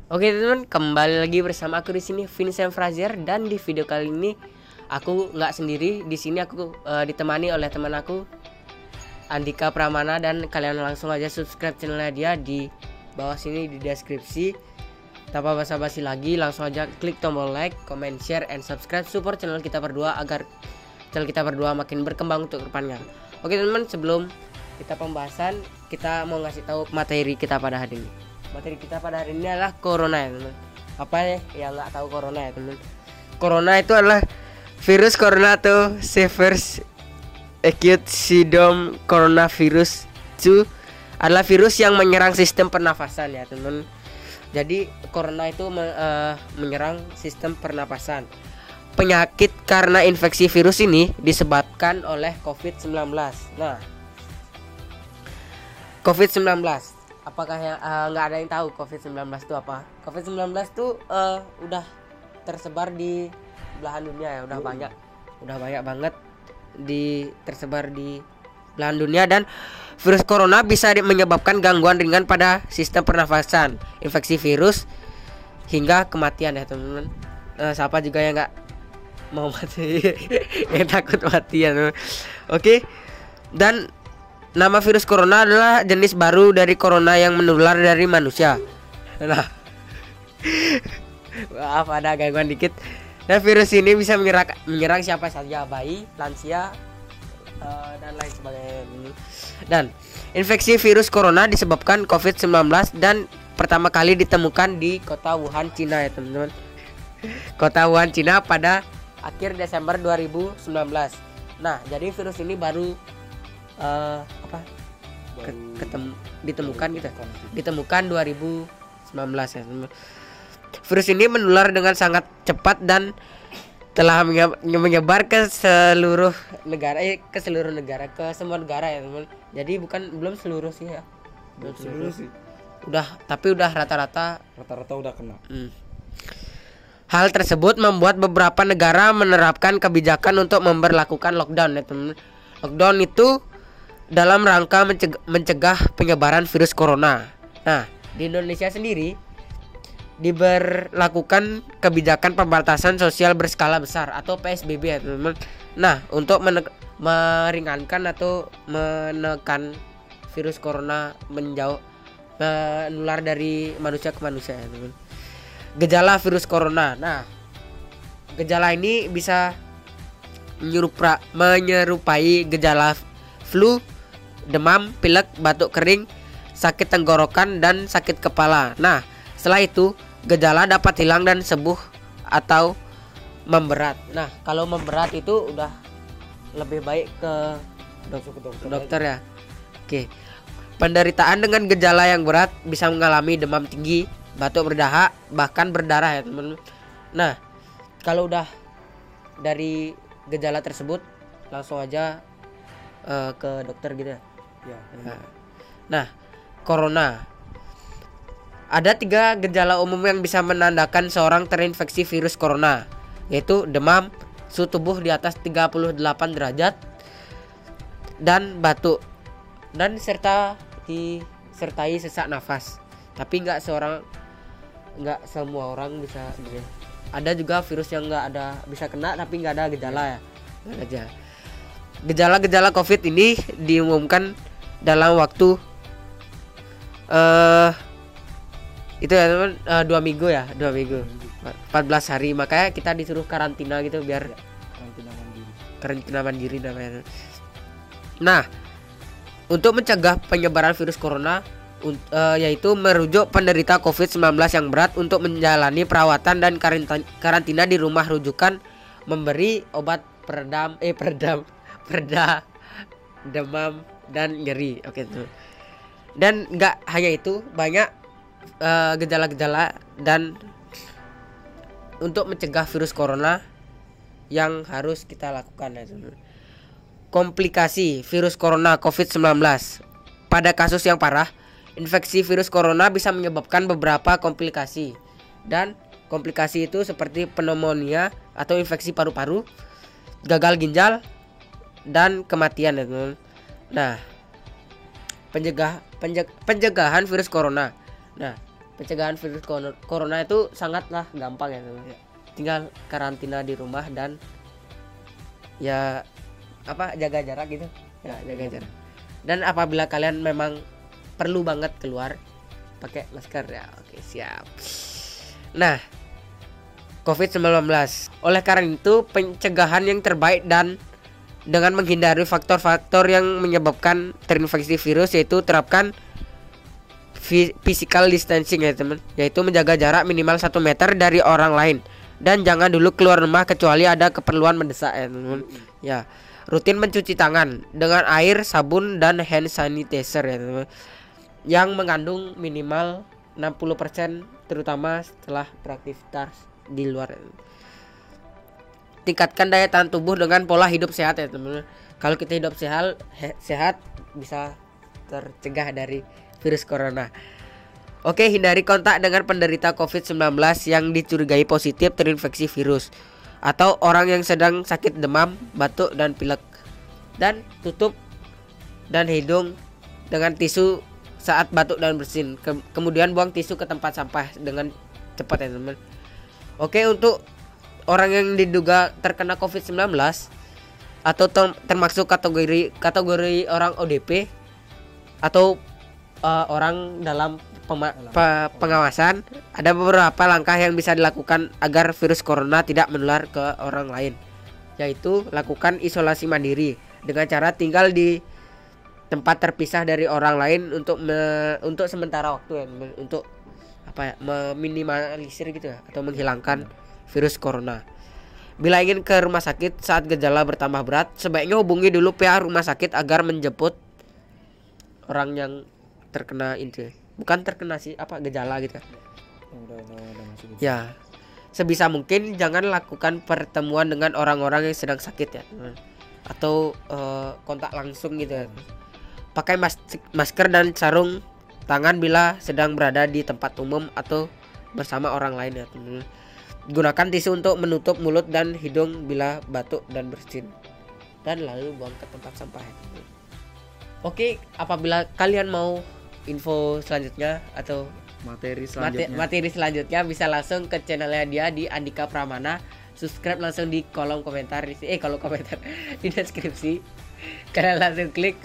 Oke teman-teman, kembali lagi bersama aku di sini Vincent Frazier, dan di video kali ini aku nggak sendiri. Di sini aku ditemani oleh teman aku Andika Pramana, dan kalian langsung aja subscribe channelnya dia di bawah sini di deskripsi. Tanpa basa-basi lagi, langsung aja klik tombol like, comment, share, and subscribe. Support channel kita berdua agar channel kita berdua makin berkembang untuk kedepannya. Oke teman-teman, sebelum kita pembahasan, kita mau ngasih tahu materi kita pada hari ini. Materi kita pada hari ini adalah corona ya teman. Apa ya yang nggak tahu corona ya teman? Corona itu adalah virus corona atau severe acute syndrome coronavirus 2, adalah virus yang menyerang sistem pernafasan ya teman. Jadi corona itu menyerang sistem pernapasan. Penyakit karena infeksi virus ini disebabkan oleh COVID-19. Nah, COVID-19, apakah yang nggak ada yang tahu COVID-19 itu apa? COVID-19 itu udah tersebar di belahan dunia ya, udah banyak banget tersebar di belahan dunia, dan virus corona bisa menyebabkan gangguan ringan pada sistem pernafasan, infeksi virus hingga kematian ya teman-teman. Siapa juga yang nggak mau mati yang takut mati ya teman. Oke. Dan nama virus corona adalah jenis baru dari corona yang menular dari manusia. Nah, maaf ada gangguan dikit. Dan virus ini bisa menyerang siapa saja, bayi, lansia, dan lain sebagainya. Dan infeksi virus corona disebabkan COVID-19 dan pertama kali ditemukan di kota Wuhan, Cina ya teman-teman. Kota Wuhan, Cina pada akhir Desember 2019. Nah, jadi virus ini baru ditemukan gitu. Ditemukan 2019 ya teman-teman. Virus ini menular dengan sangat cepat dan telah menyebar ke seluruh negara, ke semua negara ya teman. Jadi belum seluruh sih ya. Belum seluruh sih. Udah rata-rata udah kena. Hal tersebut membuat beberapa negara menerapkan kebijakan untuk memberlakukan lockdown ya teman. Lockdown itu dalam rangka mencegah penyebaran virus corona. Nah, di Indonesia sendiri diberlakukan kebijakan pembatasan sosial berskala besar atau PSBB ya teman-teman. Nah, untuk meringankan atau menekan virus corona menular dari manusia ke manusia ya teman. Gejala virus corona. Nah, gejala ini bisa menyerupai gejala flu, demam, pilek, batuk kering, sakit tenggorokan, dan sakit kepala. Nah, setelah itu gejala dapat hilang dan sembuh atau memberat. Nah, kalau memberat itu udah lebih baik ke dokter ya. Oke. Penderitaan dengan gejala yang berat bisa mengalami demam tinggi, batuk berdahak, bahkan berdarah ya teman-teman. Nah, kalau udah dari gejala tersebut langsung aja ke dokter gitu ya. Nah, corona. Ada 3 gejala umum yang bisa menandakan seorang terinfeksi virus corona, yaitu demam, suhu tubuh di atas 38 derajat, dan batuk, dan disertai sesak nafas. Tapi nggak semua orang bisa. Ada juga virus yang bisa kena tapi nggak ada gejala ya. Aja. Gejala-gejala COVID ini diumumkan dalam waktu itu ya teman, 2 minggu 14 hari. Makanya kita disuruh karantina gitu, biar karantina mandiri namanya. Nah, untuk mencegah penyebaran virus corona, yaitu merujuk penderita COVID-19 yang berat untuk menjalani perawatan dan karantina di rumah rujukan, memberi obat pereda demam dan nyeri. Oke tuh. Dan nggak hanya itu, banyak gejala-gejala dan untuk mencegah virus corona yang harus kita lakukan ya. Komplikasi virus corona COVID-19. Pada kasus yang parah, infeksi virus corona bisa menyebabkan beberapa komplikasi. Dan komplikasi itu seperti pneumonia atau infeksi paru-paru, gagal ginjal, dan kematian ya teman. Nah, pencegahan virus corona. Nah, pencegahan virus corona itu sangatlah gampang ya teman. Tinggal karantina di rumah dan ya jaga jarak gitu ya, jaga jarak. Dan apabila kalian memang perlu banget keluar, pakai masker ya. Oke, siap. Nah, COVID-19. Oleh karena itu, pencegahan yang terbaik dan dengan menghindari faktor-faktor yang menyebabkan terinfeksi virus yaitu terapkan physical distancing ya teman, yaitu menjaga jarak minimal 1 meter dari orang lain dan jangan dulu keluar rumah kecuali ada keperluan mendesak ya teman. Ya, rutin mencuci tangan dengan air, sabun dan hand sanitizer ya teman, yang mengandung minimal 60% terutama setelah beraktivitas di luar. Tingkatkan daya tahan tubuh dengan pola hidup sehat ya teman. Kalau kita hidup sehat bisa tercegah dari virus corona. Oke, hindari kontak dengan penderita COVID-19 yang dicurigai positif terinfeksi virus atau orang yang sedang sakit demam, batuk dan pilek. Dan tutup dan hidung dengan tisu saat batuk dan bersin. Kemudian buang tisu ke tempat sampah dengan cepat ya teman. Oke, untuk orang yang diduga terkena COVID-19 atau termasuk kategori orang ODP atau orang dalam pengawasan, ada beberapa langkah yang bisa dilakukan agar virus corona tidak menular ke orang lain, yaitu lakukan isolasi mandiri dengan cara tinggal di tempat terpisah dari orang lain untuk sementara waktu ya, untuk meminimalisir gitu ya, atau menghilangkan virus corona. Bila ingin ke rumah sakit saat gejala bertambah berat, sebaiknya hubungi dulu pihak rumah sakit agar menjemput orang yang terkena itu, bukan terkena gejala gitu ya. Sebisa mungkin jangan lakukan pertemuan dengan orang-orang yang sedang sakit ya, atau kontak langsung gitu ya. Pakai masker dan sarung tangan bila sedang berada di tempat umum atau bersama orang lain ya. Gunakan tisu untuk menutup mulut dan hidung bila batuk dan bersin, dan lalu buang ke tempat sampah ya. Oke, apabila kalian mau info selanjutnya atau materi selanjutnya bisa langsung ke channelnya dia di Andika Pramana. Subscribe langsung di kolom komentar di deskripsi. Kalian langsung klik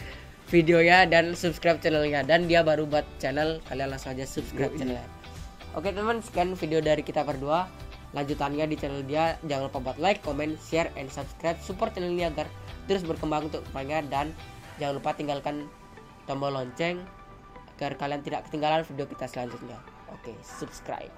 videonya dan subscribe channelnya, dan dia baru buat channel, kalian langsung aja subscribe channelnya. Oke teman, sekian video dari kita berdua. Lanjutannya di channel dia, jangan lupa buat like, comment, share, and subscribe. Support channel ini agar terus berkembang untuk kedepannya, dan jangan lupa tinggalkan tombol lonceng agar kalian tidak ketinggalan video kita selanjutnya. Oke, subscribe.